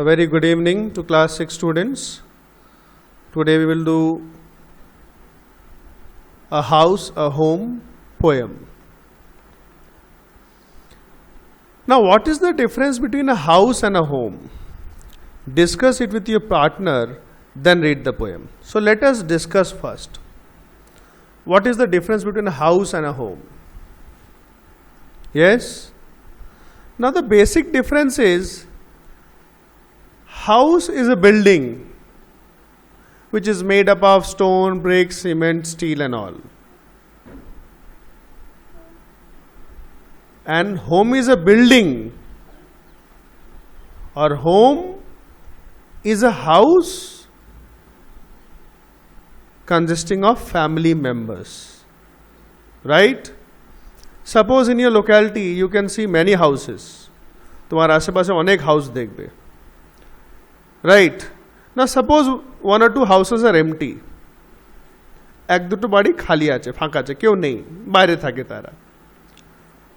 A very good evening to class 6 students. Today we will do a house, a home poem. Now, what is the difference between a house and a home? Discuss it with your partner, then read the poem. So let us discuss first. What is the difference between a house and a home? Yes? Now the basic difference is, house is a building which is made up of stone, bricks, cement, steel and all. And home is a building, or home is a house consisting of family members. Right? Suppose in your locality you can see many houses. तुम्हारे आसे-पासे अनेक house देखबे. Right? Now suppose one or two houses are empty. এক দুটো বাড়ি খালি আছে, ফাঁকা আছে, কেউ নেই, বাইরে থাকে তারা.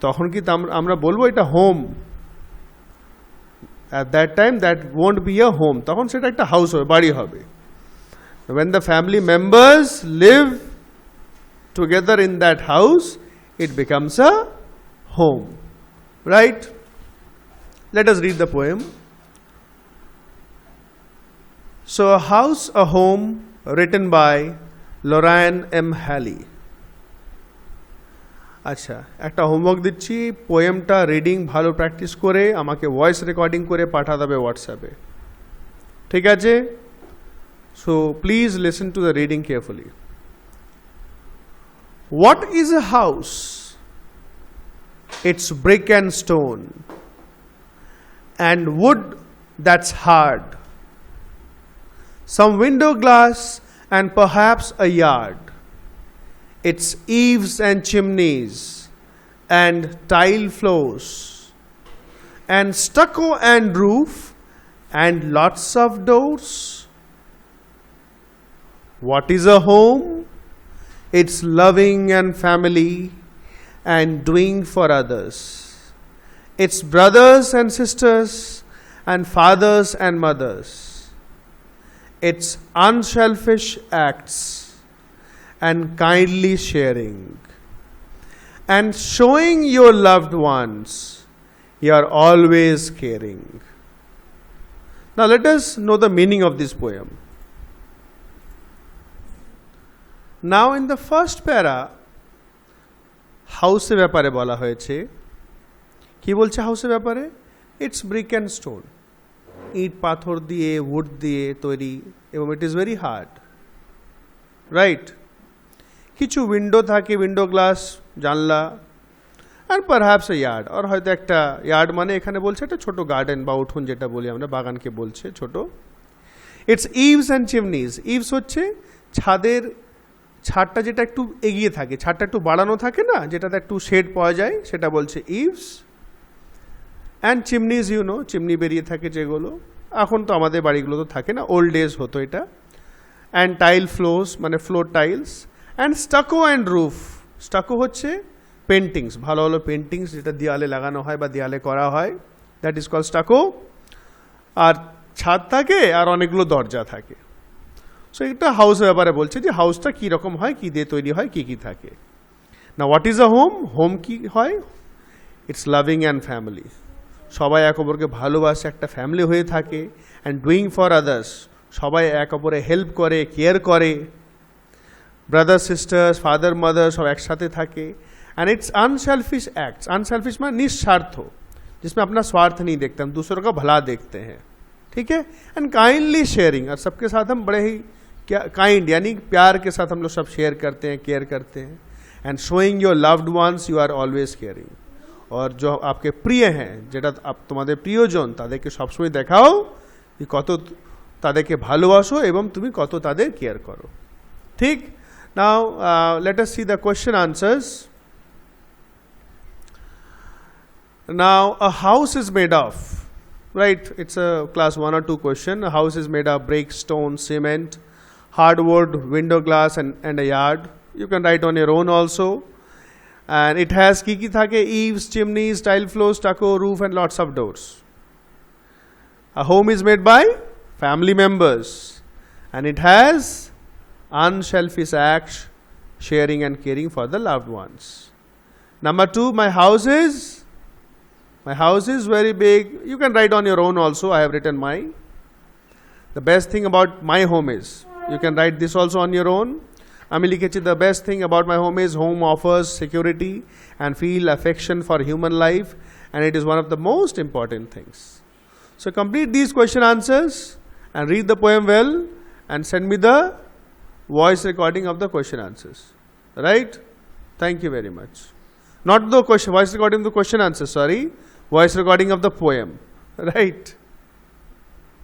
তখন কি আমরা বলবো এটা home? At that time that won't be a home. তখন সেটা একটা হাউস হবে, বাড়ি হবে. When the family members live together in that house, it becomes a home. Right? Let us read the poem. So, A House, a Home, written by Lorraine M. Halley. আচ্ছা, একটা homework দিচ্ছি, পোয়েমটা reading ভালো practice করে আমাকে voice recording করে পাঠা দেবে হোয়াটসঅ্যাপে. ঠিক আছে? So please listen to the reading carefully. What is a house? It's brick and stone and wood that's hard. Some window glass and perhaps a yard. It's eaves and chimneys and tile floors and stucco and roof and lots of doors. What is a home? It's loving and family and doing for others. It's brothers and sisters and fathers and mothers. It's unselfish acts and kindly sharing and showing your loved ones you are always caring. Now let us know the meaning of this poem. Now in the first para, house এর ব্যাপারে বলা হয়েছে. কি বলছে হাউসের ব্যাপারে? It's brick and stone. ইট পাথর দিয়ে, wood দিয়ে তৈরি, এবং it is very hard. Right? কিছু উইন্ডো থাকে, উইন্ডো গ্লাস, জানলা, and perhaps a yard, আর হয়তো একটা ইয়ার্ড মানে এখানে বলছে একটা ছোট গার্ডেন বা উঠোন, যেটা বলি আমরা, বাগানকে বলছে ছোট. It's eaves and chimneys. eaves হচ্ছে ছাদের ছাদটা যেটা একটু এগিয়ে থাকে, ছাদটা একটু বাড়ানো থাকে না, যেটাতে একটু শেড পাওয়া যায়, সেটা বলছে eaves. and chimneys, you know, chimney বেরিয়ে থাকে যেগুলো, এখন তো আমাদের বাড়িগুলো তো থাকে না, ওল্ড ডেজ হতো এটা. and tile floors মানে floor tiles. and stucco and roof. stucco হচ্ছে পেন্টিংস, ভালো ভালো পেন্টিংস যেটা দেয়ালে লাগানো হয় বা দেয়ালে করা হয়, দ্যাট ইজ কল্ড stucco. আর ছাদ থাকে আর অনেকগুলো দরজা থাকে. সো এটা হাউসের ব্যাপারে বলছে যে হাউসটা কী রকম হয়, কী দিয়ে তৈরি হয়, কী কী থাকে. না what is a home? Home কী হয়? It's loving and family. সবাই এক অপরকে ভালোবাসে, একটা ফ্যামিলি হয়ে থাকে. অ্যান্ড ডুইং ফর আদার্স, সবাই এক অপরে হেল্প করে, কেয়ার করে. ব্রাদার সিস্টার্স, ফাদার মাদার সব একসাথে থাকে. And it's unselfish acts. Unselfish মানে निस्वार्थ, जिसमें अपना स्वार्थ नहीं देखते, हम दूसरों का भला देखते हैं. ठीक है? एंड काइंडली शेयरिंग, और सबके साथ हम बड़े ही काइंड यानी प्यार के साथ हम लोग सब शेयर करते हैं, केयर करते हैं. And showing your loved ones you are always caring. और जो आपके प्रिय हैं, যেটা তোমাদের প্রিয়জন, তাদেরকে সবসময় দেখাও যে কত তাদেরকে ভালোবাসো এবং তুমি কত তাদের কেয়ার করো. ঠিক? Now let us see the question answers. Now a house is made of, right? It's a class 1 or 2 question. A house is made of brick, stone, cement, hardwood, window glass and a yard. You can write on your own also. And it has kiki thake, eaves, chimneys, tile floors, stucco, roof and lots of doors. A home is made by family members, and it has unselfish acts, sharing and caring for the loved ones. Number 2, my house is very big. You can write on your own also. I have written mine. The best thing about my home is, you can write this also on your own. আমি লিখেছি, the best thing about my home is home offers security and feel affection for human life, and it is one of the most important things. So complete these question answers and read the poem well and send me the voice recording of the question answers. Right? Thank you very much. Not the question, voice recording of the question answers, sorry. Voice recording of the poem. Right?